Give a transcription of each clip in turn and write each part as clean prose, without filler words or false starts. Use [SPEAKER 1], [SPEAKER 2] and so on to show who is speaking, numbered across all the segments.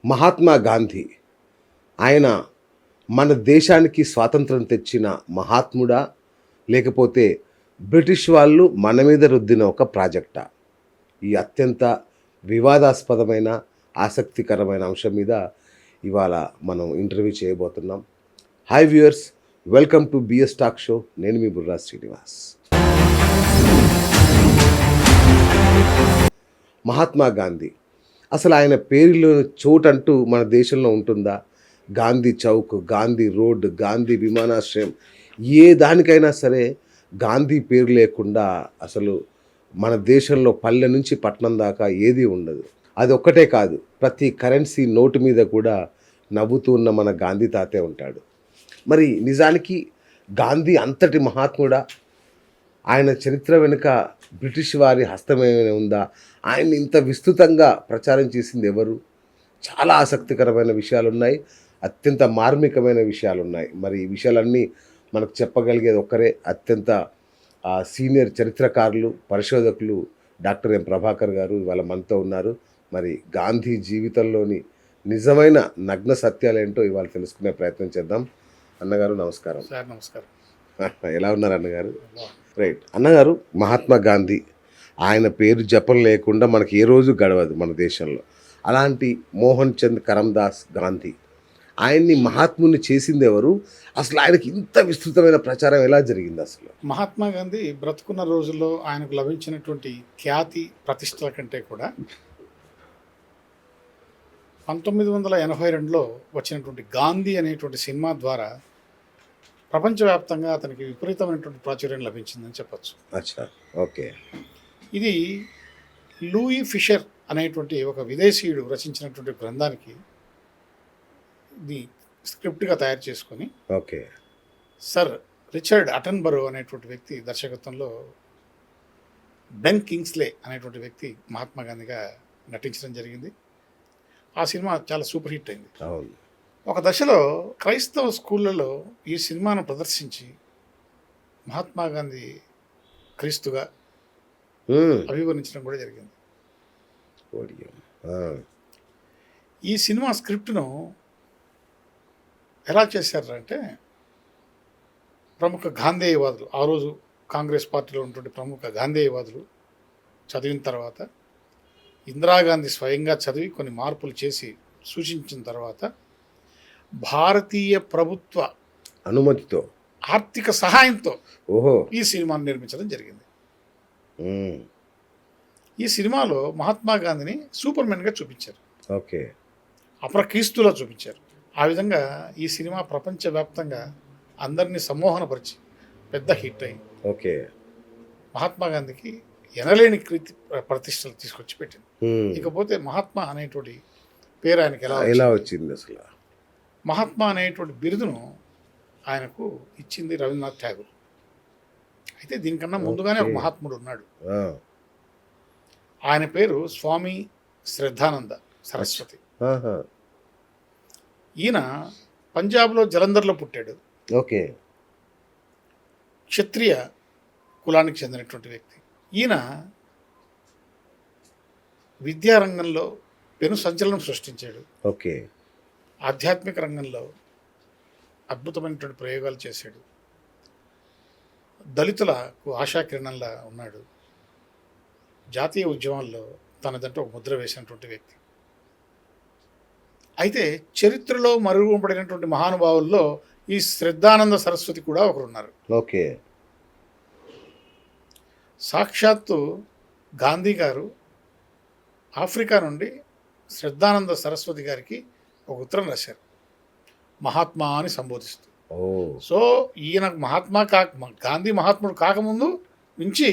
[SPEAKER 1] మహాత్మా గాంధీ ఆయన మన దేశానికి స్వాతంత్రం తెచ్చిన మహాత్ముడా? లేకపోతే బ్రిటిష్ వాళ్ళు మన మీద రుద్దిన ఒక ప్రాజెక్టా? ఈ అత్యంత వివాదాస్పదమైన, ఆసక్తికరమైన అంశం మీద ఇవాళ మనం ఇంటర్వ్యూ చేయబోతున్నాం. Hi viewers, welcome to BS talk show. నేను మీ బుర్రా శ్రీనివాస్. మహాత్మా గాంధీ అసలు ఆయన పేరులోని చోటంటూ మన దేశంలో ఉంటుందా? గాంధీ చౌక్, గాంధీ రోడ్, గాంధీ విమానాశ్రయం, ఏ దానికైనా సరే గాంధీ పేరు లేకుండా అసలు మన దేశంలో పల్లె నుంచి పట్టణం దాకా ఏదీ ఉండదు. అది ఒక్కటే కాదు, ప్రతి కరెన్సీ నోటు మీద కూడా నవ్వుతూ ఉన్న మన గాంధీ తాతే ఉంటాడు. మరి నిజానికి గాంధీ అంతటి మహాత్ముడా? ఆయన చరిత్ర వెనుక బ్రిటిష్ వారి హస్తమేమైనా ఉందా? ఆయన్ని ఇంత విస్తృతంగా ప్రచారం చేసింది ఎవరు? చాలా ఆసక్తికరమైన విషయాలున్నాయి, అత్యంత మార్మికమైన విషయాలున్నాయి. మరి ఈ విషయాలన్నీ మనకు చెప్పగలిగేది ఒక్కరే, అత్యంత సీనియర్ చరిత్రకారులు, పరిశోధకులు డాక్టర్ ఎం ప్రభాకర్ గారు ఇవాళ మనతో ఉన్నారు. మరి గాంధీ జీవితంలోని నిజమైన నగ్న సత్యాలేంటో ఇవాళ తెలుసుకునే ప్రయత్నం చేద్దాం. అన్నగారు నమస్కారం.
[SPEAKER 2] సార్ నమస్కారం.
[SPEAKER 1] ఎలా ఉన్నారు అన్నగారు? రైట్ అన్నగారు, మహాత్మా గాంధీ ఆయన పేరు జపం లేకుండా మనకి ఏ రోజు గడవదు మన దేశంలో. అలాంటి మోహన్ చంద్ కరమ్దాస్ గాంధీ, ఆయన్ని మహాత్ముని చేసింది ఎవరు? అసలు ఆయనకి ఇంత విస్తృతమైన ప్రచారం ఎలా జరిగింది అసలు?
[SPEAKER 2] మహాత్మా గాంధీ బ్రతుకున్న రోజుల్లో ఆయనకు లభించినటువంటి ఖ్యాతి ప్రతిష్టల కంటే కూడా 1982లో వచ్చినటువంటి గాంధీ అనేటువంటి సినిమా ద్వారా ప్రపంచవ్యాప్తంగా అతనికి విపరీతమైనటువంటి ప్రాచుర్యం లభించిందని చెప్పచ్చు.
[SPEAKER 1] అచ్చా, ఓకే.
[SPEAKER 2] ఇది లూయి ఫిషర్ అనేటువంటి ఒక విదేశీయుడు రచించినటువంటి గ్రంథానికి ఇది స్క్రిప్ట్గా తయారు చేసుకొని,
[SPEAKER 1] ఓకే,
[SPEAKER 2] సర్ రిచర్డ్ అటన్బరో అనేటువంటి వ్యక్తి దర్శకత్వంలో బెన్ కింగ్స్లే అనేటువంటి వ్యక్తి మహాత్మా గాంధీగా నటించడం జరిగింది. ఆ సినిమా చాలా సూపర్ హిట్ అయింది.
[SPEAKER 1] అవును.
[SPEAKER 2] ఒక దశలో క్రైస్తవ స్కూళ్ళలో ఈ సినిమాను ప్రదర్శించి మహాత్మా గాంధీ క్రీస్తుగా అభివర్ణించడం కూడా జరిగింది. ఈ సినిమా స్క్రిప్ట్ను ఎలా చేశారంటే, ప్రముఖ గాంధేయవాదులు, ఆ రోజు కాంగ్రెస్ పార్టీలో ఉన్నటువంటి ప్రముఖ గాంధేయవాదులు చదివిన తర్వాత, ఇందిరాగాంధీ స్వయంగా చదివి కొన్ని మార్పులు చేసి సూచించిన తర్వాత, భారతీయ ప్రభుత్వ
[SPEAKER 1] అనుమతితో,
[SPEAKER 2] ఆర్థిక సహాయంతో
[SPEAKER 1] ఓహో
[SPEAKER 2] ఈ సినిమాను నిర్మించడం జరిగింది. ఈ సినిమాలో మహాత్మా గాంధీని సూపర్ మ్యాన్గా చూపించారు,
[SPEAKER 1] ఓకే,
[SPEAKER 2] అపరక్రీస్తులా చూపించారు. ఆ విధంగా ఈ సినిమా ప్రపంచవ్యాప్తంగా అందరినీ సమ్మోహనపరిచి పెద్ద హిట్ అయింది.
[SPEAKER 1] ఓకే.
[SPEAKER 2] మహాత్మా గాంధీకి ఎనలేని కీర్తి ప్రతిష్టలు తీసుకొచ్చి పెట్టింది. ఇకపోతే మహాత్మా అనేటువంటి పేరు ఆయనకి ఎలా
[SPEAKER 1] వచ్చింది అసలు?
[SPEAKER 2] మహాత్మా అనేటువంటి బిరుదును ఆయనకు ఇచ్చింది రవీంద్రనాథ్ ఠాగూర్. అయితే దీనికన్నా ముందుగానే ఒక మహాత్ముడు ఉన్నాడు. ఆయన పేరు స్వామి శ్రద్ధానంద సరస్వతి. ఈయన పంజాబ్లో జలంధర్లో పుట్టాడు.
[SPEAKER 1] ఓకే.
[SPEAKER 2] క్షత్రియ కులానికి చెందినటువంటి వ్యక్తి. ఈయన విద్యారంగంలో పెను సంచలనం సృష్టించాడు.
[SPEAKER 1] ఓకే.
[SPEAKER 2] ఆధ్యాత్మిక రంగంలో అద్భుతమైనటువంటి ప్రయోగాలు చేశాడు. దళితులకు ఆశాకిరణంలా ఉన్నాడు. జాతీయ ఉద్యమాల్లో తనదంటూ ఒక ముద్ర వేసినటువంటి వ్యక్తి. అయితే చరిత్రలో మరుగుపడినటువంటి మహానుభావుల్లో ఈ శ్రద్ధానంద సరస్వతి కూడా ఒకరున్నారు.
[SPEAKER 1] ఓకే.
[SPEAKER 2] సాక్షాత్తు గాంధీ గారు ఆఫ్రికా నుండి శ్రద్ధానంద సరస్వతి గారికి ఒక ఉత్తరం రాశారు, మహాత్మా అని సంబోధిస్తూ. సో ఈయన గాంధీ మహాత్ముడు కాకముందు నుంచి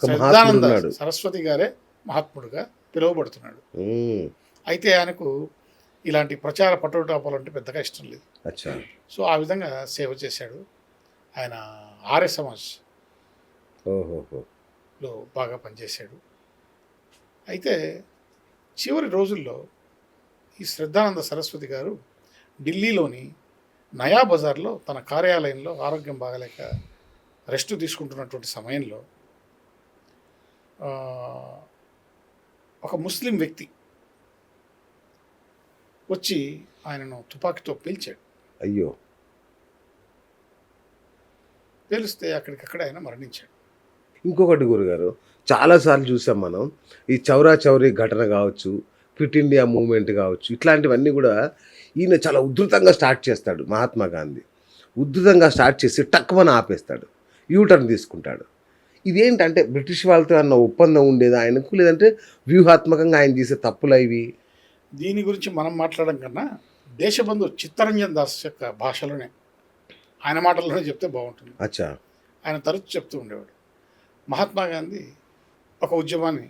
[SPEAKER 2] శ్రద్ధానంద సరస్వతి గారే మహాత్ముడుగా పిలువబడుతున్నాడు. అయితే ఆయనకు ఇలాంటి ప్రచార పట్టుటాపాలంటే పెద్దగా ఇష్టం లేదు. సో ఆ విధంగా సేవ చేశాడు. ఆయన ఆర్య సమాజ్లో బాగా పనిచేశాడు. అయితే చివరి రోజుల్లో ఈ శ్రద్ధానంద సరస్వతి గారు ఢిల్లీలోని నయా బజార్లో తన కార్యాలయంలో ఆరోగ్యం బాగలేక రెస్ట్ తీసుకుంటున్నటువంటి సమయంలో ఒక ముస్లిం వ్యక్తి వచ్చి ఆయనను తుపాకీతో పేల్చాడు.
[SPEAKER 1] అయ్యో!
[SPEAKER 2] పేలిస్తే అక్కడికక్కడ ఆయన మరణించాడు.
[SPEAKER 1] ఇంకొకటి గురుగారు, చాలాసార్లు చూసాం మనం. ఈ చౌరా చౌరీ ఘటన కావచ్చు, క్విట్ ఇండియా మూవ్‌మెంట్ కావచ్చు, ఇట్లాంటివన్నీ గూడా ఈయన చాలా ఉధృతంగా స్టార్ట్ చేస్తాడు మహాత్మా గాంధీ. ఉధృతంగా స్టార్ట్ చేసి టక్కుమని ఆపేస్తాడు. యూ టర్న్ తీసుకుంటాడు. ఇదేంటంటే బ్రిటిష్ వాళ్ళతో ఏమన్నా ఒప్పందం ఉండేదా ఆయనకు? లేదంటే వ్యూహాత్మకంగా ఆయన చేసే తప్పులా ఇవి?
[SPEAKER 2] దీని గురించి మనం మాట్లాడడం కన్నా దేశబంధు చిత్తరంజన్ దాస్ యొక్క భాషలోనే, ఆయన మాటల్లోనే చెప్తే బాగుంటుంది.
[SPEAKER 1] అచ్చా!
[SPEAKER 2] ఆయన తరచు చెప్తూ ఉండేవాడు. మహాత్మా గాంధీ ఒక ఉద్యమాన్ని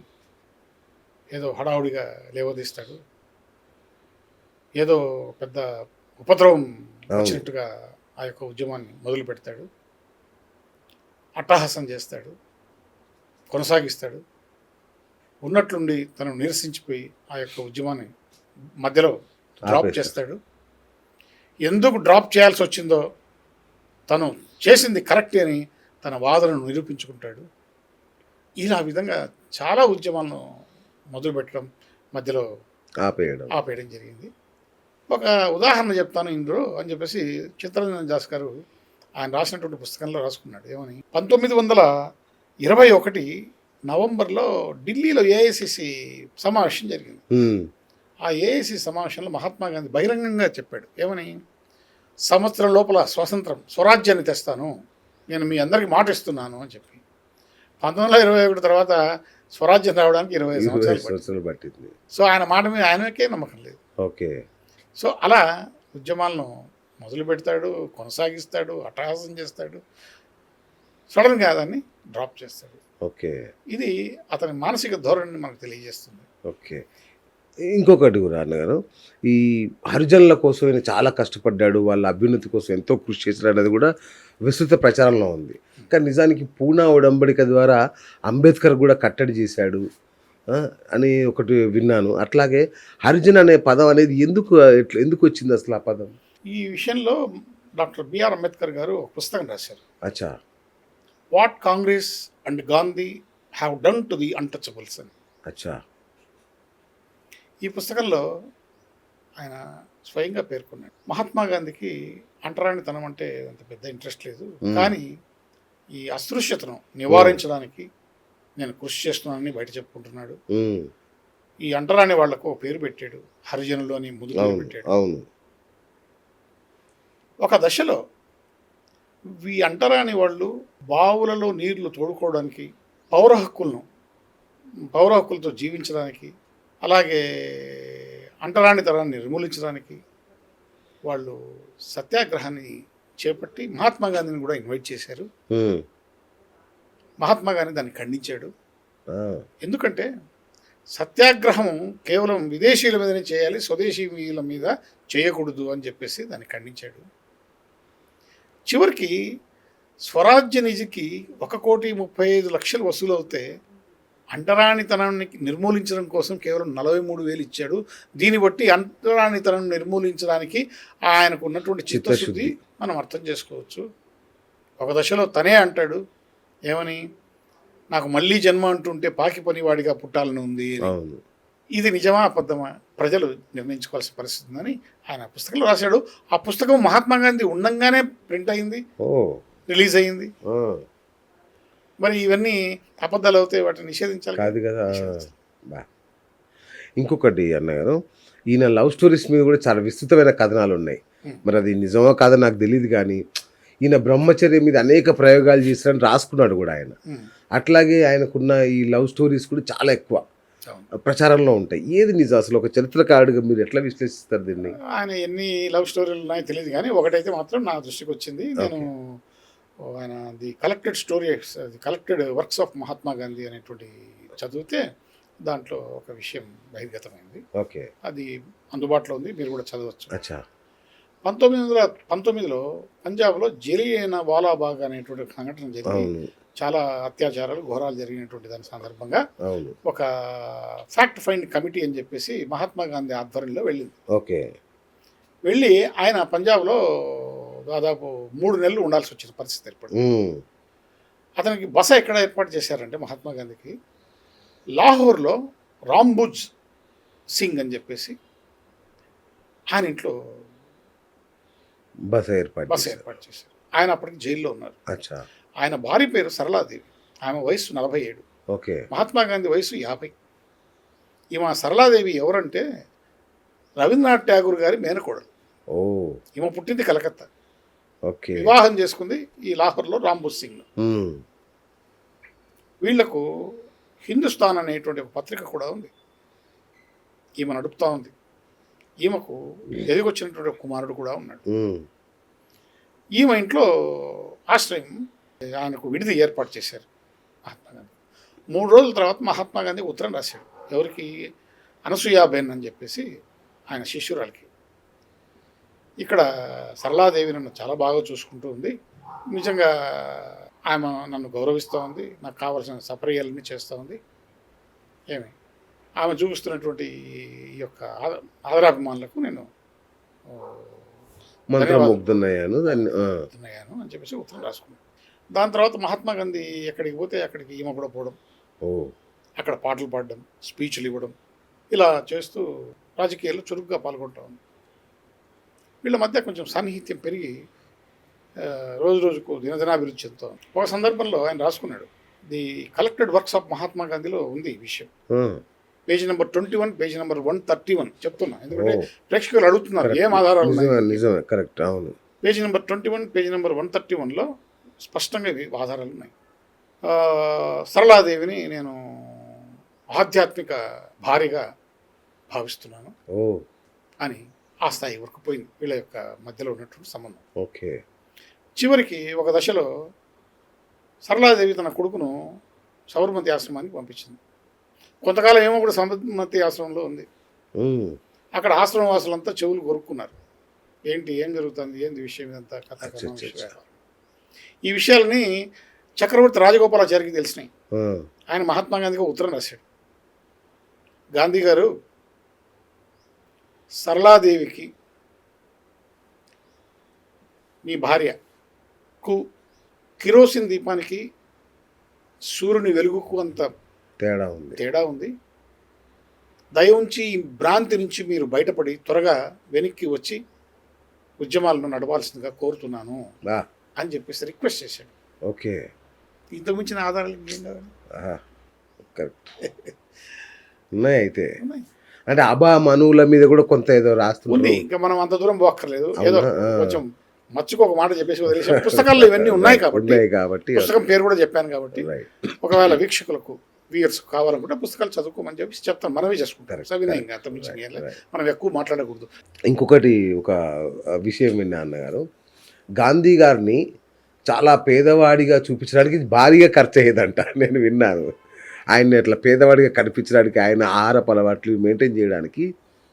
[SPEAKER 2] ఏదో హడావుడిగా లేవదీస్తాడు. ఏదో పెద్ద ఉపద్రవం వచ్చినట్టుగా ఆ యొక్క ఉద్యమాన్ని మొదలు పెడతాడు. అట్టహాసం చేస్తాడు, కొనసాగిస్తాడు. ఉన్నట్లుండి తను నిరసించిపోయి ఆ యొక్క ఉద్యమాన్ని మధ్యలో డ్రాప్ చేస్తాడు. ఎందుకు డ్రాప్ చేయాల్సి వచ్చిందో, తను చేసింది కరెక్ట్ అని తన వాదనను నిరూపించుకుంటాడు. ఇలా విధంగా చాలా ఉద్యమాలను మొదలుపెట్టడం, మధ్యలో ఆపేయడం జరిగింది. ఒక ఉదాహరణ చెప్తాను ఇందులో అని చెప్పేసి చిత్తరంజన్ దాస్ గారు ఆయన రాసినటువంటి పుస్తకంలో రాసుకున్నాడు. ఏమని, 1921 నవంబర్లో ఢిల్లీలో ఏఐసిసి సమావేశం జరిగింది. ఆ ఏఐసిసి సమావేశంలో మహాత్మా గాంధీ బహిరంగంగా చెప్పాడు. ఏమని, సంవత్సరం లోపల స్వరాజ్యాన్ని తెస్తాను, నేను మీ అందరికీ మాట ఇస్తున్నాను అని చెప్పి. 1921 తర్వాత స్వరాజ్యం రావడానికి 20 సంవత్సరాలు
[SPEAKER 1] పట్టింది.
[SPEAKER 2] సో ఆయన మాట మీద ఆయనకే నమ్మకం లేదు.
[SPEAKER 1] ఓకే.
[SPEAKER 2] సో అలా ఉద్యమాలను మొదలు పెడతాడు, కొనసాగిస్తాడు, అట్టహాసం చేస్తాడు, సడన్గా దాన్ని డ్రాప్ చేస్తాడు.
[SPEAKER 1] ఓకే.
[SPEAKER 2] ఇది అతని మానసిక ధోరణిని మనకు తెలియజేస్తుంది.
[SPEAKER 1] ఓకే. ఇంకొకటి కూడా అన్నగారు, ఈ హరిజనుల కోసం ఆయన చాలా కష్టపడ్డాడు, వాళ్ళ అభ్యున్నతి కోసం ఎంతో కృషి చేశాడు అనేది కూడా విస్తృత ప్రచారంలో ఉంది. కానీ నిజానికి పూనా ఉడంబడిక ద్వారా అంబేద్కర్ కూడా కట్టడి చేశాడు అని ఒకటి విన్నాను. అట్లాగే హరిజన్ అనే పదం అనేది ఎందుకు వచ్చింది అసలు ఆ పదం?
[SPEAKER 2] ఈ విషయంలో డాక్టర్ బిఆర్ అంబేద్కర్ గారు ఒక పుస్తకం రాశారు.
[SPEAKER 1] అచ్చా.
[SPEAKER 2] What Congress and Gandhi have done to the untouchables అని.
[SPEAKER 1] అచ్చా.
[SPEAKER 2] ఈ పుస్తకంలో ఆయన స్వయంగా పేర్కొన్నాడు, మహాత్మా గాంధీకి అంటరానితనం అంటే అంత పెద్ద ఇంట్రెస్ట్ లేదు, కానీ ఈ అస్పృశ్యతను నివారించడానికి నేను కృషి చేస్తున్నానని బయట చెప్పుకుంటున్నాడు. ఈ అంటరాని వాళ్లకు పేరు పెట్టాడు, హరిజనులు అని ముందు పెట్టాడు.
[SPEAKER 1] అవును.
[SPEAKER 2] ఒక దశలో ఈ అంటరాని వాళ్ళు బావులలో నీళ్లు తోడుకోవడానికి, పౌర హక్కులతో జీవించడానికి, అలాగే అంటరానితనాన్ని నిర్మూలించడానికి వాళ్ళు సత్యాగ్రహాన్ని చేపట్టి మహాత్మా గాంధీని కూడా ఇన్వైట్ చేశారు. మహాత్మా గాంధీ దాన్ని ఖండించాడు. ఎందుకంటే సత్యాగ్రహం కేవలం విదేశీయుల మీదనే చేయాలి, స్వదేశీయుల మీద చేయకూడదు అని చెప్పేసి దాన్ని ఖండించాడు. చివరికి స్వరాజ్య నిధికి 1,35,00,000 వసూలు అవుతే అంటరానితనాన్ని నిర్మూలించడం కోసం కేవలం 43,000 ఇచ్చాడు. దీన్ని బట్టి అంటరానితనం నిర్మూలించడానికి ఆయనకు ఉన్నటువంటి చిత్తశుద్ధి మనం అర్థం చేసుకోవచ్చు. ఒక దశలో తనే అంటాడు, ఏమని, నాకు మళ్ళీ జన్మ అంటుంటే పాకి పనివాడిగా పుట్టాలని ఉంది. ఇది నిజమా అబద్ధమా ప్రజలు నిర్ణయించుకోవాల్సిన పరిస్థితి ఉందని ఆయన పుస్తకంలో రాశాడు. ఆ పుస్తకం మహాత్మా గాంధీ ఉండంగానే ప్రింట్ అయింది, రిలీజ్ అయింది. మరి ఇవన్నీ అబద్ధాలు అవుతాయి, వాటిని నిషేధించాలి
[SPEAKER 1] కాదు కదా. ఇంకొకటి అన్నగారు, ఈయన లవ్ స్టోరీస్ మీద కూడా చాలా విస్తృతమైన కథనాలు ఉన్నాయి. మరి అది నిజమో కాదో నాకు తెలియదు, కానీ ఈయన బ్రహ్మచర్య మీద అనేక ప్రయోగాలు చేశారని రాసుకున్నాడు కూడా ఆయన. అట్లాగే ఆయనకున్న ఈ లవ్ స్టోరీస్ కూడా చాలా ఎక్కువ ప్రచారంలో ఉంటాయి. ఏది నిజం అసలు? ఒక చరిత్రకారుడిగా మీరు ఎట్లా విశ్లేషిస్తారు దీన్ని?
[SPEAKER 2] ఆయన ఎన్ని లవ్ స్టోరీలు ఉన్నాయో తెలియదు, కానీ ఒకటైతే మాత్రం నా దృష్టికి వచ్చింది. నేను ఆయన the collected works of Mahatma Gandhi అనేటువంటి చదివితే దాంట్లో ఒక విషయం బహిర్గతమైంది.
[SPEAKER 1] ఓకే.
[SPEAKER 2] అది అందుబాటులో ఉంది, మీరు కూడా చదవచ్చు.
[SPEAKER 1] అచ్చా.
[SPEAKER 2] 1919లో పంజాబ్లో జలియన్ వాలాబాగ్ అనేటువంటి సంఘటన జరిగింది. చాలా అత్యాచారాలు, ఘోరాలు జరిగినటువంటి దాని సందర్భంగా ఒక ఫ్యాక్ట్ ఫైండ్ కమిటీ అని చెప్పేసి మహాత్మా గాంధీ ఆధ్వర్యంలో వెళ్ళింది.
[SPEAKER 1] ఓకే.
[SPEAKER 2] వెళ్ళి ఆయన పంజాబ్లో దాదాపు 3 నెలలు ఉండాల్సి వచ్చిన పరిస్థితి ఏర్పడింది. అతనికి బస ఎక్కడ ఏర్పాటు చేశారంటే మహాత్మా గాంధీకి లాహోర్లో రాంబుజ్ సింగ్ అని చెప్పేసి ఆయన ఇంట్లో
[SPEAKER 1] బస ఏర్పాటు
[SPEAKER 2] బస
[SPEAKER 1] చేశారు.
[SPEAKER 2] ఏర్పాటు చేశారు. ఆయన అప్పటికి జైల్లో ఉన్నారు.
[SPEAKER 1] అచ్చా.
[SPEAKER 2] ఆయన భార్య పేరు సరళాదేవి. ఆమె వయసు 47.
[SPEAKER 1] ఓకే.
[SPEAKER 2] మహాత్మా గాంధీ వయసు 50. ఈమె సరళాదేవి ఎవరంటే రవీంద్రనాథ్ ఠాగూర్ గారి మేనకోడలు.
[SPEAKER 1] ఓ.
[SPEAKER 2] ఈమె పుట్టింది కలకత్తా.
[SPEAKER 1] ఓకే.
[SPEAKER 2] వివాహం చేసుకుంది ఈ లాహోర్లో రాంబూర్ సింగ్.
[SPEAKER 1] ఉమ్.
[SPEAKER 2] వీళ్లకు హిందుస్థాన్ అనేటువంటి ఒక పత్రిక కూడా ఉంది. ఈమె నడుపుతూ ఉంది. ఈమెకు ఎదిగొచ్చినటువంటి ఒక కుమారుడు కూడా ఉన్నాడు.
[SPEAKER 1] ఉమ్.
[SPEAKER 2] ఈమె ఇంట్లో ఆశ్రయం ఆయనకు విడిది ఏర్పాటు చేశారు మహాత్మా గాంధీ. 3 రోజుల తర్వాత మహాత్మా గాంధీ ఉత్తరం రాశాడు. ఎవరికి? అనసూయాబెన్ అని చెప్పేసి ఆయన శిష్యురాలకి. ఇక్కడ సరళాదేవి నన్ను చాలా బాగా చూసుకుంటూ ఉంది. నిజంగా ఆమె నన్ను గౌరవిస్తూ ఉంది. నాకు కావాల్సిన సపర్యాలన్నీ చేస్తూ ఉంది. ఏమి ఆమె చూపిస్తున్నటువంటి ఈ యొక్క ఆదరాభిమానులకు నేను
[SPEAKER 1] మంత్రముగ్ధున్నయ్యాను దాన్ని.
[SPEAKER 2] ఉన్నాను అని చెప్పేసి ఉత్తరం రాసుకున్నాను. దాని తర్వాత మహాత్మా గాంధీ ఎక్కడికి పోతే అక్కడికి ఈమె కూడా పోవడం,
[SPEAKER 1] ఓ.
[SPEAKER 2] అక్కడ పాటలు పాడడం, స్పీచ్లు ఇవ్వడం, ఇలా చేస్తూ రాజకీయాల్లో చురుగ్గా పాల్గొంటూ ఉంది. వీళ్ళ మధ్య కొంచెం సాన్నిహిత్యం పెరిగి రోజు రోజుకు దినదినాభివృద్ధి చెందుతూ ఉంది. ఒక సందర్భంలో ఆయన రాసుకున్నాడు. The collected works of Mahatma గాంధీలో ఉంది ఈ విషయం. పేజీ నెంబర్ 21, పేజీ నెంబర్ 131 చెప్తున్నా, ఎందుకంటే ప్రేక్షకులు అడుగుతున్నారు ఏం ఆధారాలు ఉన్నాయి.
[SPEAKER 1] నిజమే, కరెక్ట్, అవును.
[SPEAKER 2] పేజీ నెంబర్ 21, పేజీ నెంబర్ 131లో స్పష్టంగా ఇవి ఆధారాలు ఉన్నాయి. సరళాదేవిని నేను ఆధ్యాత్మిక భార్యగా భావిస్తున్నాను అని ఆ స్థాయి వరకు పోయింది వీళ్ళ యొక్క మధ్యలో ఉన్నటువంటి సంబంధం.
[SPEAKER 1] ఓకే.
[SPEAKER 2] చివరికి ఒక దశలో సరళాదేవి తన కొడుకును సబర్మతి ఆశ్రమానికి పంపించింది. కొంతకాలం ఏమో కూడా సబర్మతి ఆశ్రమంలో ఉంది. అక్కడ ఆశ్రమ వాసులంతా చెవులు కొరుక్కున్నారు. ఏం జరుగుతుంది, ఏంది విషయం, ఇదంతా కథ. ఈ విషయాలని చక్రవర్తి రాజగోపాలాచారికి తెలిసినాయి. ఆయన మహాత్మా గాంధీకి ఉత్తరం రాశాడు. గాంధీ గారు, సరళాదేవికి మీ భార్యకు కిరోసిన్ దీపానికి సూర్యుని వెలుగుకు అంత తేడా ఉంది. దయ ఉంచి ఈ భ్రాంతి నుంచి మీరు బయటపడి త్వరగా వెనక్కి వచ్చి ఉద్యమాలను నడవాల్సిందిగా కోరుతున్నాను అని చెప్పేసి రిక్వెస్ట్ చేశాడు.
[SPEAKER 1] ఓకే.
[SPEAKER 2] ఇంతకు మించిన ఆధారాలు ఏం కావాలి?
[SPEAKER 1] కరెక్ట్ ఉన్నాయి. అయితే అంటే అబా మనువుల మీద కూడా కొంత ఏదో రాస్తుంది.
[SPEAKER 2] ఇంకా మనం అంత దూరం పోక్కర్లేదు. ఏదో కొంచెం మచ్చుకు ఒక మాట చెప్పేసి వదిలేసి పుస్తకాల్లో ఇవన్నీ ఉన్నాయి కాబట్టి పుస్తకం పేరు కూడా చెప్పాను కాబట్టి ఒకవేళ వీక్షకులకు వ్యూయర్స్ కావాలనుకుంటే పుస్తకాలు చదువుకోమని చెప్పి చెప్తాను. మనమే చేసుకుంటారు సవినయంగా. అంత మించి మనం ఎక్కువ మాట్లాడకూడదు.
[SPEAKER 1] ఇంకొకటి ఒక విషయం విన్నా అన్నగారు, గాంధీ గారిని చాలా పేదవాడిగా చూపించడానికి భారీగా ఖర్చు అయ్యేదంట. నేను విన్నాను. ఆయన్ని అట్లా పేదవాడిగా కనిపించడానికి, ఆయన ఆహారపు అలవాట్లు మెయింటైన్ చేయడానికి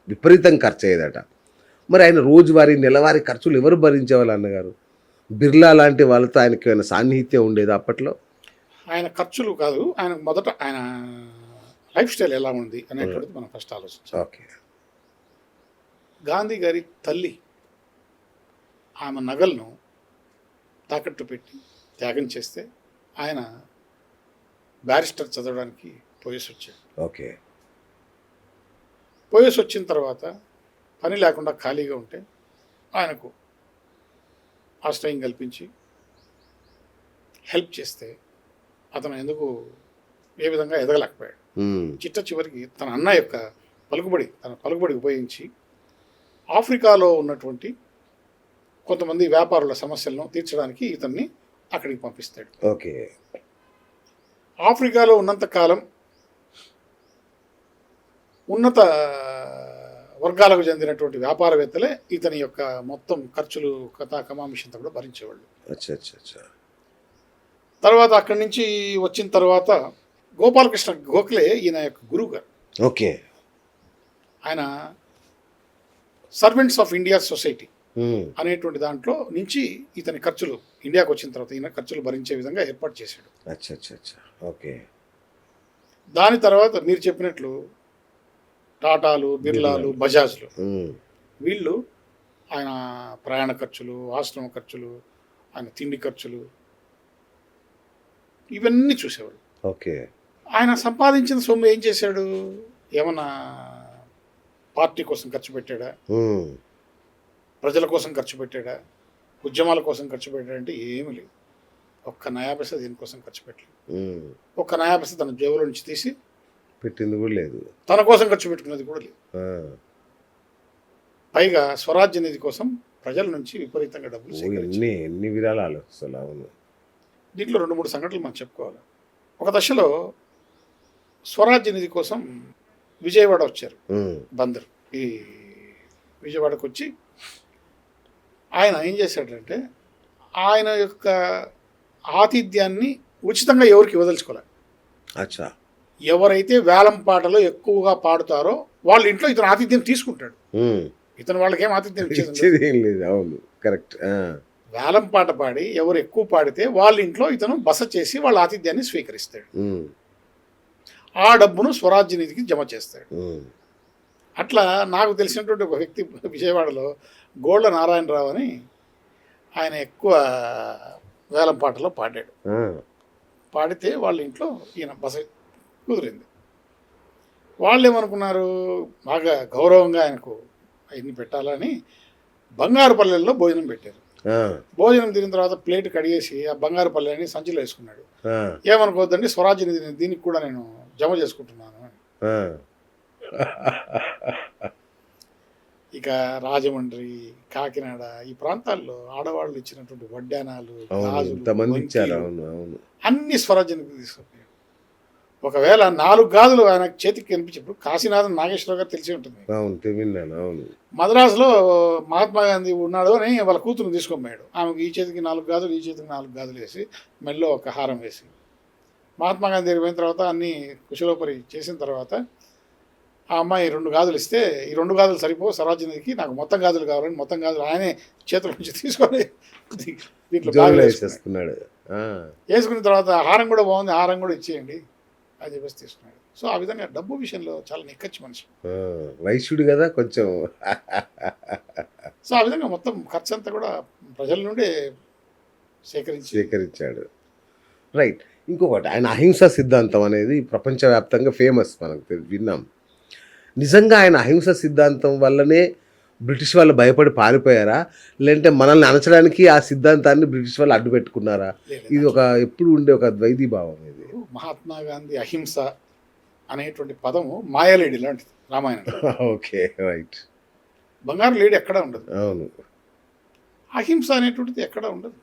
[SPEAKER 1] విపరీతం ఖర్చు అయ్యేదట. మరి ఆయన రోజువారీ నెలవారీ ఖర్చులు ఎవరు భరించేవాళ్ళు అన్నగారు? బిర్లా లాంటి వాళ్ళతో ఆయనకి ఏమైనా సాన్నిహిత్యం ఉండేది అప్పట్లో?
[SPEAKER 2] ఆయన ఖర్చులు కాదు, ఆయన మొదట ఆయన లైఫ్ స్టైల్ ఎలా ఉంది అనేటువంటిది మనం ఫస్ట్ ఆలోచించాలి.
[SPEAKER 1] ఓకే.
[SPEAKER 2] గాంధీ గారి తల్లి ఆమె నగలను తాకట్టు పెట్టి త్యాగం చేస్తే ఆయన బ్యారిస్టర్ చదవడానికి పోయేసి వచ్చాడు.
[SPEAKER 1] ఓకే.
[SPEAKER 2] పోయేసి వచ్చిన తర్వాత పని లేకుండా ఖాళీగా ఉంటే ఆయనకు ఆశ్రయం కల్పించి హెల్ప్ చేస్తే అతను ఎందుకు ఏ విధంగా ఎదగలేకపోయాడు. చివరికి తన అన్న యొక్క పలుకుబడి ఉపయోగించి ఆఫ్రికాలో ఉన్నటువంటి కొంతమంది వ్యాపారుల సమస్యలను తీర్చడానికి ఇతన్ని అక్కడికి పంపిస్తాడు.
[SPEAKER 1] ఓకే.
[SPEAKER 2] ఆఫ్రికాలో ఉన్నంత కాలం ఉన్నత వర్గాలకు చెందినటువంటి వ్యాపారవేత్తలే ఇతని యొక్క మొత్తం ఖర్చులు కమామిషంతా కూడా భరించేవాళ్ళు. తర్వాత అక్కడి నుంచి వచ్చిన తర్వాత గోపాలకృష్ణ గోఖలే ఈయన యొక్క గురువు గారు.
[SPEAKER 1] ఓకే.
[SPEAKER 2] ఆయన సర్వెంట్స్ ఆఫ్ ఇండియా సొసైటీ అనేటువంటి దాంట్లో నుంచి ఇతని ఖర్చులు ఇండియాకు వచ్చిన తర్వాత ఈయన ఖర్చులు భరించే విధంగా ఏర్పాటు చేశాడు.
[SPEAKER 1] ఓకే.
[SPEAKER 2] దాని తర్వాత మీరు చెప్పినట్లు టాటాలు, బిర్లాలు, బజాజ్లు వీళ్ళు ఆయన ప్రయాణ ఖర్చులు, ఆశ్రమ ఖర్చులు, ఆయన తిండి ఖర్చులు ఇవన్నీ చూసేవాడు.
[SPEAKER 1] ఓకే.
[SPEAKER 2] ఆయన సంపాదించిన సొమ్ము ఏం చేశాడు? ఏమన్నా పార్టీ కోసం ఖర్చు పెట్టాడా,
[SPEAKER 1] ఉమ్,
[SPEAKER 2] ప్రజల కోసం ఖర్చు పెట్టాడా, ఉద్యమాల కోసం ఖర్చు పెట్టాడంటే ఏమీ లేదు. ఒక్క నయా పైసా దీనికోసం ఖర్చు పెట్టలేదు.
[SPEAKER 1] ఉమ్.
[SPEAKER 2] ఒక్క నయా పైసా తన జేబులో నుంచి తీసి
[SPEAKER 1] పెట్టింది కూడా లేదు.
[SPEAKER 2] తన కోసం ఖర్చు పెట్టుకున్నది కూడా లేదు.
[SPEAKER 1] ఆ,
[SPEAKER 2] పైగా స్వరాజ్య నిధి కోసం ప్రజల నుంచి విపరీతంగా డబ్బులు
[SPEAKER 1] ఓ,
[SPEAKER 2] సేకరించారు.
[SPEAKER 1] ఎన్ని విరాళాలు అసలు. అవును.
[SPEAKER 2] దీంట్లో 2-3 సంఘటనలు మనం చెప్పుకోవాలి. ఒక దశలో స్వరాజ్య నిధి కోసం విజయవాడ వచ్చారు
[SPEAKER 1] ఉమ్,
[SPEAKER 2] బందర్. ఈ విజయవాడకు వచ్చి ఆయన ఏం చేశాడంటే ఆయన యొక్క ఆతిథ్యాన్ని ఉచితంగా ఎవరికి వదలుచుకోవాలి.
[SPEAKER 1] అచ్చా.
[SPEAKER 2] ఎవరైతే వేలం పాటలో ఎక్కువగా పాడుతారో వాళ్ళ ఇంట్లో ఇతను ఆతిథ్యం తీసుకుంటాడు.
[SPEAKER 1] ఉమ్.
[SPEAKER 2] ఇతను వాళ్ళకేం ఆతిథ్యం ఇచ్చేది ఉండదు.
[SPEAKER 1] ఇచ్చేది ఏం లేదు. అవును, కరెక్ట్.
[SPEAKER 2] వేలం పాట పాడి ఎవరు ఎక్కువ పాడితే వాళ్ళ ఇంట్లో ఇతను బస చేసి వాళ్ళ ఆతిథ్యాన్ని స్వీకరిస్తాడు. ఆ డబ్బును స్వరాజ్య నిధికి జమ చేస్తాడు. అట్లా నాకు తెలిసినటువంటి ఒక వ్యక్తి విజయవాడలో గోళ్ళ నారాయణరావు అని ఆయన ఎక్కువ వేలం పాటలో పాడాడు. పాడితే వాళ్ళ ఇంట్లో ఈయన బస కుదిరింది. వాళ్ళు ఏమనుకున్నారు, బాగా గౌరవంగా ఆయనకు అవన్నీ పెట్టాలని బంగారు పల్లెల్లో భోజనం పెట్టారు. భోజనం తిన్న తర్వాత ప్లేట్ కడిగేసి ఆ బంగారు పల్లెని సంచిలో వేసుకున్నాడు. ఏమనుకోవద్దండి, స్వరాజ్య నిధి దీనికి కూడా నేను జమ చేసుకుంటున్నాను అని. ఇక రాజమండ్రి, కాకినాడ ఈ ప్రాంతాల్లో ఆడవాళ్ళు ఇచ్చినటువంటి వడ్డానాలు, గాజులు, అన్ని స్వరాజ్య నిధి తీసుకుపోయాడు. ఒకవేళ 4 గాజులు ఆయన చేతికి కనిపించినప్పుడు కాశీనాథన్ నాగేశ్వరరావు గారు తెలిసి ఉంటుంది. మద్రాసులో మహాత్మా గాంధీ ఉన్నాడు అని వాళ్ళ కూతురు తీసుకొమ్మాడు. ఆమెకు ఈ చేతికి 4 గాజులు, ఈ చేతికి 4 గాజులు వేసి మెల్లో ఒక హారం వేసి మహాత్మా గాంధీ దగ్గరికి పోయిన తర్వాత అన్నీ కుశలోపరి చేసిన తర్వాత ఆ అమ్మాయి 2 గాజులు ఇస్తే, ఈ 2 గాజులు సరిపో స్వరాజ్య నిధికి, నాకు మొత్తం గాజులు కావాలని మొత్తం గాజులు ఆయనే చేతుల నుంచి తీసుకొని దీంట్లో వేసుకున్న తర్వాత హారం కూడా బాగుంది, హారం కూడా ఇచ్చేయండి అని చెప్పేసి తీసుకున్నాడు. సో ఆ విధంగా డబ్బు విషయంలో చాలా నిక్కచ్చి మనిషి,
[SPEAKER 1] వైశ్యుడు కదా కొంచెం.
[SPEAKER 2] సో ఆ విధంగా మొత్తం ఖర్చు అంతా కూడా ప్రజల నుండి
[SPEAKER 1] సేకరించాడు. రైట్. ఇంకొకటి, ఆయన అహింసా సిద్ధాంతం అనేది ప్రపంచవ్యాప్తంగా ఫేమస్, మనకు విన్నాం. నిజంగా ఆయన అహింసా సిద్ధాంతం వల్లనే బ్రిటిష్ వాళ్ళు భయపడి పారిపోయారా, లేదంటే మనల్ని అణచడానికి ఆ సిద్ధాంతాన్ని బ్రిటిష్ వాళ్ళు అడ్డు పెట్టుకున్నారా? ఇది ఒక ఎప్పుడు ఉండే ఒక ద్వైతీభావం. ఇది
[SPEAKER 2] మహాత్మా గాంధీ అహింస అనేటువంటి పదము మాయాలేడి లాంటిది రామాయణం.
[SPEAKER 1] Okay, right.
[SPEAKER 2] బంగారు లేడి ఎక్కడ ఉండదు.
[SPEAKER 1] అవును.
[SPEAKER 2] అహింస అనేటువంటిది ఎక్కడ ఉండదు.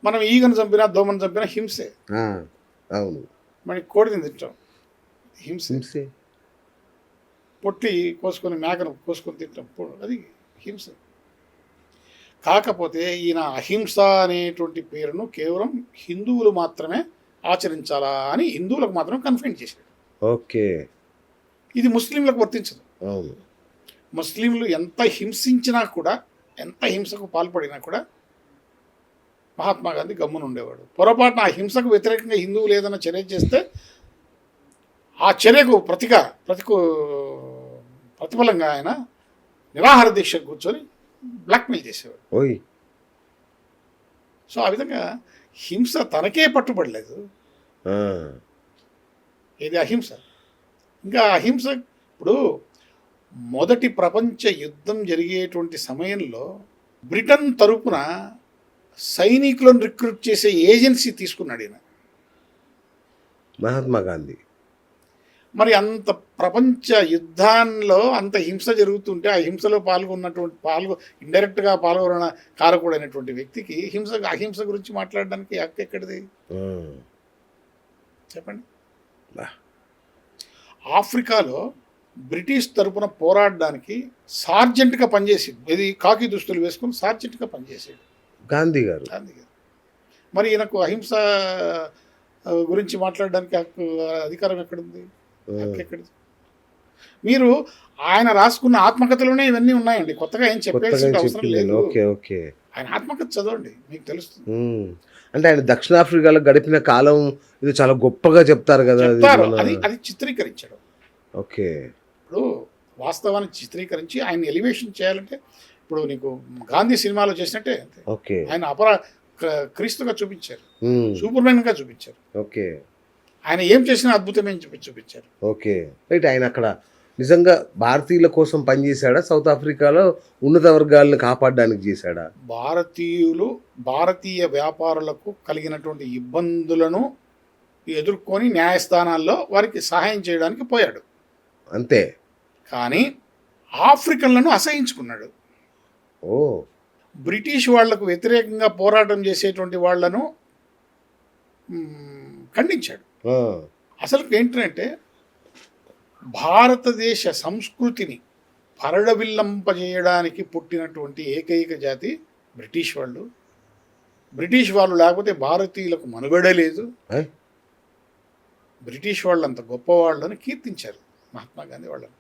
[SPEAKER 2] మనం ఈగను చంపినా దోమను చంపినా హింసే.
[SPEAKER 1] అవును.
[SPEAKER 2] మనకి కోడిని తింటాం, హింసే. పొట్టి కోసుకొని మేకను కోసుకొని తింటాం, అది హింస. కాకపోతే ఈయన అహింస అనేటువంటి పేరును కేవలం హిందువులు మాత్రమే ఆచరించాలా అని హిందువులకు మాత్రమే కన్ఫైన్ చేశాడు.
[SPEAKER 1] ఓకే.
[SPEAKER 2] ఇది ముస్లింలకు వర్తించదు.
[SPEAKER 1] అవును.
[SPEAKER 2] ముస్లింలు ఎంత హింసించినా కూడా, ఎంత హింసకు పాల్పడినా కూడా మహాత్మా గాంధీ గమ్మున ఉండేవాడు. పొరపాటున ఆ హింసకు వ్యతిరేకంగా హిందువులు ఏదైనా చర్య చేస్తే ఆ చర్యకు ప్రతిఫలంగా ఆయన నిరాహార దీక్ష కూర్చొని బ్లాక్మెయిల్ చేసేవాడు. సో ఆ విధంగా హింస తనకే పట్టుబడలేదు, ఇది అహింస. ఇంకా అహింస ఇప్పుడు మొదటి ప్రపంచ యుద్ధం జరిగేటువంటి సమయంలో బ్రిటన్ తరపున సైనికులను రిక్రూట్ చేసే ఏజెన్సీ తీసుకున్నాడు ఈయన,
[SPEAKER 1] మహాత్మా గాంధీ.
[SPEAKER 2] మరి అంత ప్రపంచ యుద్ధాల్లో అంత హింస జరుగుతుంటే ఆ హింసలో ఇండైరెక్ట్గా పాల్గొన్న కారకుడైనటువంటి వ్యక్తికి అహింస గురించి మాట్లాడడానికి హక్కు ఎక్కడిది చెప్పండి? ఆఫ్రికాలో బ్రిటిష్ తరపున పోరాడడానికి సార్జెంట్గా పనిచేసింది, ఇది కాకి దుస్తులు వేసుకుని సార్జెంట్గా పనిచేసాడు
[SPEAKER 1] గాంధీ గారు.
[SPEAKER 2] మరి ఈయనకు అహింస గురించి మాట్లాడడానికి హక్కు, అధికారం ఎక్కడుంది? ఎక్కడిది? మీరు ఆయన రాసుకున్న ఆత్మకథలోనే ఇవన్నీ ఉన్నాయండి, కొత్తగా ఏం చెప్పాల్సిన అవసరం లేదు. ఆయన ఆత్మకథ చదవండి, మీకు తెలుస్తుంది.
[SPEAKER 1] అంటే ఆయన దక్షిణాఫ్రికాలో గడిపిన కాలం ఇది చాలా గొప్పగా చెప్తారు కదా,
[SPEAKER 2] అది చిత్రీకరించాడు.
[SPEAKER 1] ఓకే.
[SPEAKER 2] ఇప్పుడు వాస్తవాన్ని చిత్రీకరించి ఆయన ఎలివేషన్ చేయాలంటే, ఇప్పుడు నీకు గాంధీ సినిమాలో చేసినట్టే ఆయన క్రీస్తుగా చూపించారు, సూపర్మెన్గా చూపించారు.
[SPEAKER 1] ఓకే.
[SPEAKER 2] ఆయన ఏం చేసినా అద్భుతమే చూపించారు.
[SPEAKER 1] ఓకే. రైట్. ఆయన అక్కడ నిజంగా భారతీయుల కోసం పనిచేశాడా? సౌత్ ఆఫ్రికాలో ఉన్నత వర్గాలను కాపాడడానికి చేశాడా?
[SPEAKER 2] భారతీయ వ్యాపారులకు కలిగినటువంటి ఇబ్బందులను ఎదుర్కొని న్యాయస్థానాల్లో వారికి సహాయం చేయడానికి పోయాడు.
[SPEAKER 1] అంతే.
[SPEAKER 2] కానీ ఆఫ్రికన్లను అసహించుకున్నాడు.
[SPEAKER 1] ఓ.
[SPEAKER 2] బ్రిటిష్ వాళ్లకు వ్యతిరేకంగా పోరాటం చేసేటువంటి వాళ్లను ఖండించాడు. అసలు ఏంటంటే భారతదేశ సంస్కృతిని పరడవిల్లంపజేయడానికి పుట్టినటువంటి ఏకైక జాతి బ్రిటిష్ వాళ్ళు. బ్రిటిష్ వాళ్ళు లేకపోతే భారతీయులకు మనుగడే లేదు. బ్రిటిష్ వాళ్ళు అంత గొప్పవాళ్ళని కీర్తించారు మహాత్మా గాంధీ వాళ్ళని.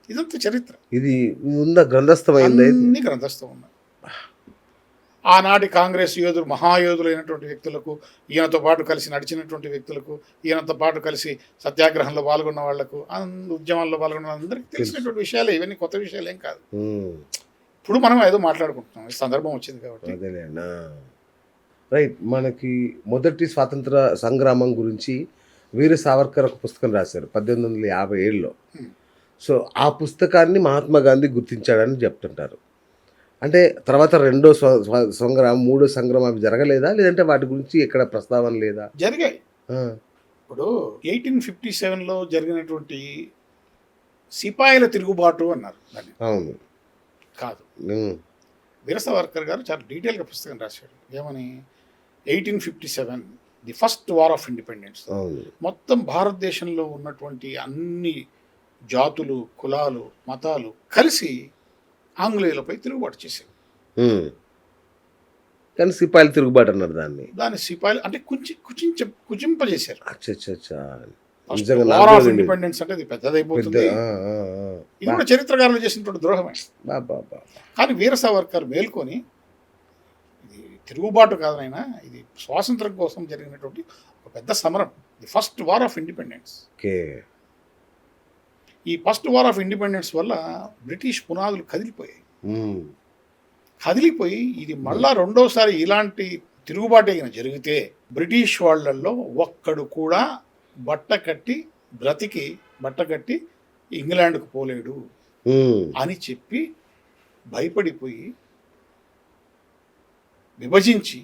[SPEAKER 2] ఇదంతా చరిత్ర.
[SPEAKER 1] ఇది ఉందా? గ్రంథస్థమైంది?
[SPEAKER 2] అన్ని గ్రంథస్థం ఉన్నాయి. ఆనాటి కాంగ్రెస్ యోధులు, మహాయోధులైనటువంటి వ్యక్తులకు, ఈయనతో పాటు కలిసి నడిచినటువంటి వ్యక్తులకు, ఈయనతో పాటు కలిసి సత్యాగ్రహంలో పాల్గొన్న వాళ్లకు, ఉద్యమాల్లో పాల్గొన్న అందరికీ తెలిసినటువంటి విషయాలే. ఇవన్నీ కొత్త విషయాలు ఏం కాదు. ఇప్పుడు మనం ఏదో మాట్లాడుకుంటున్నాం, ఈ సందర్భం వచ్చింది కాబట్టి.
[SPEAKER 1] రైట్. మనకి మొదటి స్వాతంత్ర సంగ్రామం గురించి వీర సావర్కర్ ఒక పుస్తకం రాశారు 1857లో. సో ఆ పుస్తకాన్ని మహాత్మా గాంధీ గుర్తించాడని చెప్తుంటారు. అంటే తర్వాత రెండో సంగ్రామం, మూడో సంగ్రామం అవి జరగలేదా? లేదంటే వాటి గురించి ఎక్కడ ప్రస్తావన లేదా?
[SPEAKER 2] జరిగాయి. ఇప్పుడు 1857లో జరిగినటువంటి సిపాయిల తిరుగుబాటు అన్నారు దాన్ని.
[SPEAKER 1] అవును.
[SPEAKER 2] కాదు, వీర సావర్కర్ గారు చాలా డీటెయిల్గా పుస్తకం రాశాడు. ఏమని? 1857 the first war of independence. మొత్తం భారతదేశంలో ఉన్నటువంటి అన్ని జాతులు, కులాలు, మతాలు కలిసి ఆంగ్లేయులపై తిరుగుబాటు చేశారు.
[SPEAKER 1] కానీ సిపాయిలు తిరుగుబాటు అన్నారు దాన్ని
[SPEAKER 2] సిపాయిలు అంటే కుచింపజేశారు.
[SPEAKER 1] వార్ ఆఫ్
[SPEAKER 2] ఇండిపెండెన్స్ అంటే ఇది పెద్దదైపోతుంది. ఇది కూడా చరిత్రకారులు చేసినటువంటి ద్రోహమే. కానీ వీర సావర్కర్ మేల్కొని ఇది తిరుగుబాటు కాదనైనా, ఇది స్వాతంత్రం కోసం జరిగినటువంటి ఒక పెద్ద సమరం, the first war of independence. ఈ ఫస్ట్ వార్ ఆఫ్ ఇండిపెండెన్స్ వల్ల బ్రిటిష్ పునాదులు కదిలిపోయి ఇది మళ్ళా రెండోసారి ఇలాంటి తిరుగుబాటు అయినా జరిగితే బ్రిటిష్ వాళ్ళల్లో ఒక్కడు కూడా బట్టకట్టి ఇంగ్లాండ్కు పోలేడు అని చెప్పి భయపడిపోయి విభజించి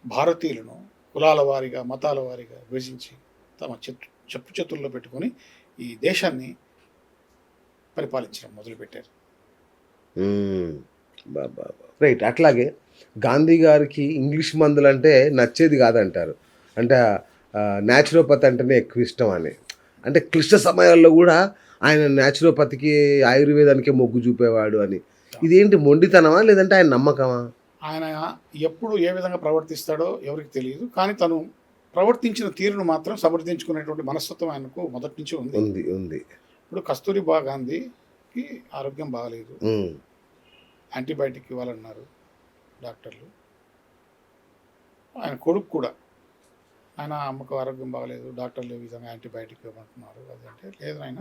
[SPEAKER 2] భారతీయులను కులాల వారీగా, మతాల వారీగా విభజించి తమ చెప్పు చేతుల్లో పెట్టుకొని ఈ దేశాన్ని పరిపాలించడం మొదలుపెట్టారు.
[SPEAKER 1] రైట్. అట్లాగే గాంధీ గారికి ఇంగ్లీష్ మందులు అంటే నచ్చేది కాదంటారు. అంటే న్యాచురోపతి అంటేనే ఎక్కువ ఇష్టం అని. అంటే క్లిష్ట సమయాల్లో కూడా ఆయన న్యాచురోపతికి, ఆయుర్వేదానికే మొగ్గు చూపేవాడు అని. ఇదేంటి మొండితనమా లేదంటే ఆయన నమ్మకమా?
[SPEAKER 2] ఆయన ఎప్పుడు ఏ విధంగా ప్రవర్తిస్తాడో ఎవరికి తెలియదు. కానీ తను ప్రవర్తించిన తీరును మాత్రం సమర్థించుకునేటువంటి మనస్తత్వం ఆయనకు మొదటి నుంచి
[SPEAKER 1] ఉంది.
[SPEAKER 2] ఇప్పుడు కస్తూరిబా గాంధీకి ఆరోగ్యం బాగలేదు, యాంటీబయాటిక్ ఇవ్వాలన్నారు డాక్టర్లు. ఆయన కొడుకు కూడా, ఆయన అమ్మకు ఆరోగ్యం బాగలేదు, డాక్టర్లు ఏ విధంగా యాంటీబయాటిక్ ఇవ్వమంటున్నారు. అదంటే లేదు నాయన,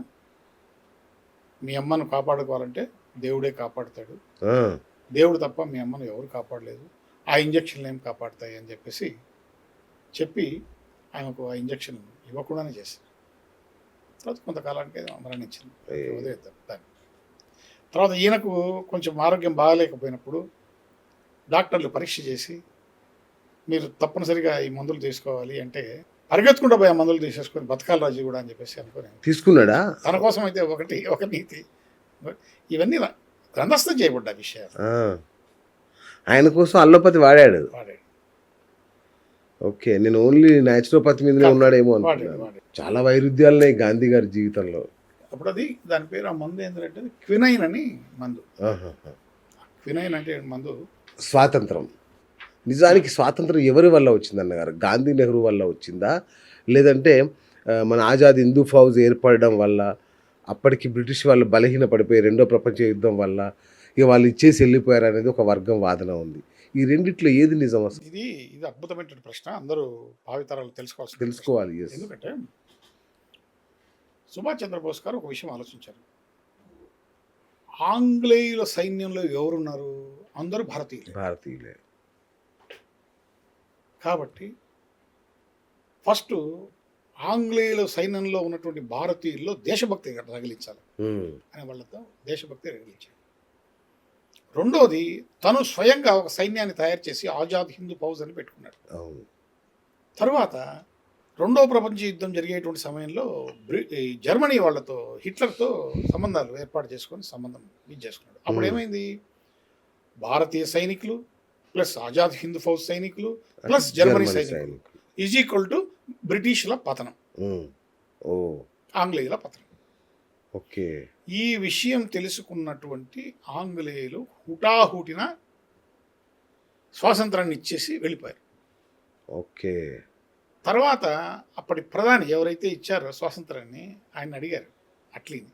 [SPEAKER 2] మీ అమ్మను కాపాడుకోవాలంటే దేవుడే కాపాడుతాడు, దేవుడు తప్ప మీ అమ్మను ఎవరు కాపాడలేదు, ఆ ఇంజక్షన్లు ఏం కాపాడుతాయి అని చెప్పి ఆయనకు ఆ ఇంజక్షన్ ఇవ్వకుండానే చేశారు. తర్వాత కొంతకాలానికి మరణించింది. దాన్ని తర్వాత ఈయనకు కొంచెం ఆరోగ్యం బాగలేకపోయినప్పుడు డాక్టర్లు పరీక్ష చేసి మీరు తప్పనిసరిగా ఈ మందులు తీసుకోవాలి అంటే పరిగెత్తుకుంటూ పోయి ఆ మందులు తీసేసుకొని బతకాలి రాజు కూడా అని చెప్పేసి అనుకుని
[SPEAKER 1] తీసుకున్నాడా.
[SPEAKER 2] తన కోసం అయితే ఒక నీతి. ఇవన్నీ గ్రంథస్థం చేయబడ్డ విషయాలు.
[SPEAKER 1] ఆయన కోసం అల్లోపతి వాడాడు. ఓకే. నేను ఓన్లీ న్యాచురోపతి మీదనే ఉన్నాడేమో అనుకున్నాను. చాలా వైరుధ్యాలున్నాయి గాంధీ గారి జీవితంలో.
[SPEAKER 2] అప్పుడు దాని పేరు, ఆ మందు ఏంటంటే క్వినైన్ అని మందు. క్వినైన్ అంటే మందు.
[SPEAKER 1] స్వాతంత్రం, నిజానికి స్వాతంత్రం ఎవరి వల్ల వచ్చిందన్నగారు? గాంధీ, నెహ్రూ వల్ల వచ్చిందా? లేదంటే మన ఆజాద్ హిందూ ఫౌజ్ ఏర్పడడం వల్ల, అప్పటికి బ్రిటిష్ వాళ్ళు బలహీన పడిపోయి రెండో ప్రపంచ యుద్ధం వల్ల ఇక వాళ్ళు ఇచ్చేసి వెళ్ళిపోయారు అనేది ఒక వర్గం వాదన ఉంది. ఈ రెండిట్లో ఏది నిజం అసలు?
[SPEAKER 2] ఇది అద్భుతమైన ప్రశ్న. అందరూ భావితరాలు
[SPEAKER 1] తెలుసుకోవాలి.
[SPEAKER 2] ఎందుకంటే సుభాష్ చంద్రబోస్ గారు ఒక విషయం ఆలోచించారు. ఆంగ్లేయుల సైన్యంలో ఎవరున్నారు? అందరూ భారతీయులే.
[SPEAKER 1] భారతీయులే.
[SPEAKER 2] కాబట్టి ఫస్ట్ ఆంగ్లేయుల సైన్యంలో ఉన్నటువంటి భారతీయుల్లో దేశభక్తి రగిలించాలి అనే వాళ్ళతో దేశభక్తి రగిలించాడు. రెండోది, తను స్వయంగా ఒక సైన్యాన్ని తయారు చేసి ఆజాద్ హిందూ ఫౌజ్ అని పెట్టుకున్నాడు.
[SPEAKER 1] అవును.
[SPEAKER 2] తర్వాత రెండవ ప్రపంచ యుద్ధం జరిగేటువంటి సమయంలో ఈ జర్మనీ వాళ్ళతో హిట్లర్తో సంబంధాలు ఏర్పాటు చేసుకొని సంబంధం ఇది చేసుకున్నాడు. అప్పుడు ఏమైంది, భారతీయ సైనికులు ప్లస్ ఆజాద్ హిందూ ఫౌజ్ సైనికులు ప్లస్ జర్మనీ సైనికులు ఈజ్ ఈక్వల్ టు బ్రిటిష్ల పతనం,
[SPEAKER 1] ఓ
[SPEAKER 2] ఆంగ్లేయుల పతనం.
[SPEAKER 1] ఓకే.
[SPEAKER 2] ఈ విషయం తెలుసుకున్నటువంటి ఆంగ్లేయులు హుటాహుటిన స్వాతంత్రాన్ని ఇచ్చేసి వెళ్ళిపోయారు.
[SPEAKER 1] ఓకే.
[SPEAKER 2] తర్వాత అప్పటి ప్రధాని ఎవరైతే ఇచ్చారో స్వాతంత్రాన్ని ఆయన అడిగారు అట్లీని,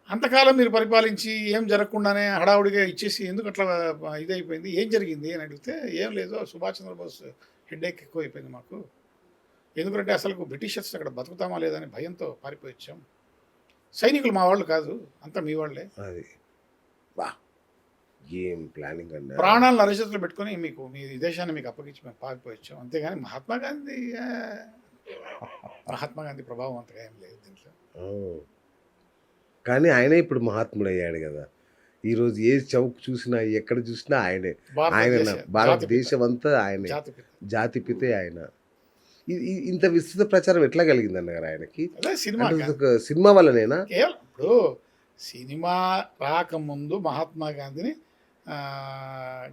[SPEAKER 2] అంతకాలం మీరు పరిపాలించి ఏం జరగకుండానే హడావుడిగా ఇచ్చేసి ఎందుకు అట్లా ఇదైపోయింది, ఏం జరిగింది అని అడిగితే, ఏం లేదు సుభాష్ చంద్రబోస్ హెడ్ఏక్ ఎక్కువ అయిపోయింది మాకు, ఎందుకంటే అసలు బ్రిటిషర్స్ అక్కడ బతుకుతామా లేదని భయంతో పారిపోయి వచ్చాం, సైనికులు మా వాళ్ళు కాదు అంతా మీ వాళ్ళే,
[SPEAKER 1] అది వా ఏం ప్లానింగ్ అన్న,
[SPEAKER 2] ప్రాణాలను అరచేతులు పెట్టుకొని మీకు మీ దేశాన్ని మీకు అప్పగించి మేము పారిపోయి వచ్చాం, అంతేగాని మహాత్మా గాంధీ ప్రభావం అంతగా ఏం లేదు దీంట్లో.
[SPEAKER 1] కానీ ఆయనే ఇప్పుడు మహాత్ముడు అయ్యాడు కదా. ఈరోజు ఏ చౌక్ చూసినా ఎక్కడ చూసినా ఆయనే, ఆయన భారతదేశం అంతా ఆయనే, జాతిపితే ఆయన. ఇంత విస్తృత ప్రచారం ఎట్లా కలిగింది అన్నగారు ఆయనకి? సినిమా వల్లనేనా?
[SPEAKER 2] ఇప్పుడు సినిమా రాకముందు మహాత్మా గాంధీని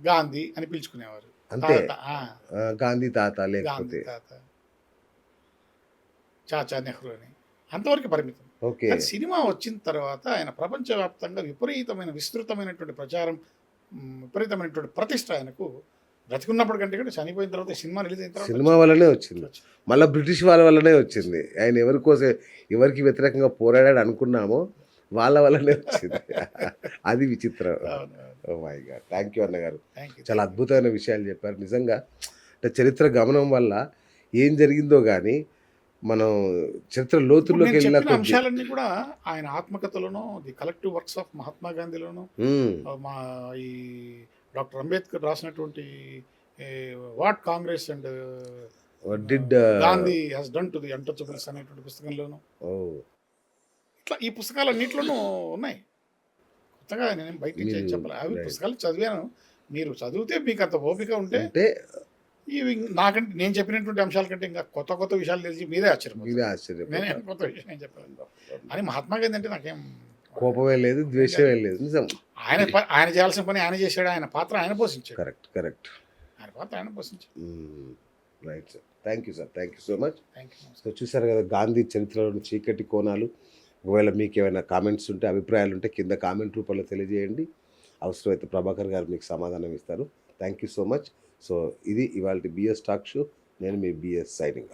[SPEAKER 2] గాంధీ అని పిలుచుకునేవారు,
[SPEAKER 1] అంతే. గాంధీ తాత లేకపోతే
[SPEAKER 2] చాచా నెహ్రూ అని, అంతవరకు పరిమితం.
[SPEAKER 1] ఓకే.
[SPEAKER 2] సినిమా వచ్చిన తర్వాత ఆయన ప్రపంచవ్యాప్తంగా విపరీతమైన విస్తృతమైనటువంటి ప్రచారం, విపరీతమైనటువంటి ప్రతిష్ట ఆయనకు బ్రతికున్నప్పటి కంటే కూడా చనిపోయిన తర్వాత సినిమా రిలీజ్ అయిన తర్వాత
[SPEAKER 1] సినిమా వల్లనే వచ్చింది, మళ్ళీ బ్రిటిష్ వాళ్ళ వల్లనే వచ్చింది. ఆయన ఎవరి కోసం ఎవరికి వ్యతిరేకంగా పోరాడాడు అనుకున్నామో వాళ్ళ వల్లనే వచ్చింది. అది విచిత్రం. Oh my god. Thank you అన్నగారు, చాలా అద్భుతమైన విషయాలు చెప్పారు. నిజంగా అంటే చరిత్ర గమనం వల్ల ఏం జరిగిందో కానీ మనం చరిత్ర లోతుల్లోకి వెళ్ళిన
[SPEAKER 2] అంశాలన్నీ కూడా ఆయన ఆత్మకథలోనూ, the collective works of Mahatma గాంధీలోను, మా ఈ డాక్టర్ అంబేద్కర్ రాసినటువంటి what Congress and Gandhi has done to the untouchables అనేటువంటి పుస్తకంలోను, ఇట్లా ఈ పుస్తకాలన్నింటిలోనూ ఉన్నాయి. కొత్తగా నేను బయట చెప్పాలి, అవి పుస్తకాలు చదివాను. మీరు చదివితే మీకు అంత ఓపిక ఉంటే ఇవి నాకంటే నేను చెప్పినటువంటి అంశాల కంటే ఇంకా కొత్త కొత్త విషయాలు తెలిసి మీరే ఆశ్చర్యం. నేనే కొత్త విషయం ఏం చెప్పాను అని. మహాత్మా గాంధీ అంటే నాకేం
[SPEAKER 1] కోపమే లేదు, ద్వేషమే లేదు. నిజం,
[SPEAKER 2] ఆయన చేయాల్సిన పని ఆయన చేశాడు, ఆయన పాత్ర ఆయన పోషించాడు.
[SPEAKER 1] కరెక్ట్.
[SPEAKER 2] ఆయన పాత్ర ఆయన పోషించాడు.
[SPEAKER 1] Right sir, thank you sir, thank you so much.
[SPEAKER 2] So
[SPEAKER 1] చూసారు కదా గాంధీ చరిత్రలోని చీకటి కోణాలు. ఒకవేళ మీకు ఏమైనా కామెంట్స్ ఉంటే, అభిప్రాయాలు ఉంటే కింద కామెంట్ రూపంలో తెలియజేయండి. అవసరమైతే ప్రభాకర్ గారు మీకు సమాధానం ఇస్తారు. Thank you so much. So ఇది ఇవాళ బిఎస్ టాక్ షో. నేను మీ బిఎస్ సైనింగ్.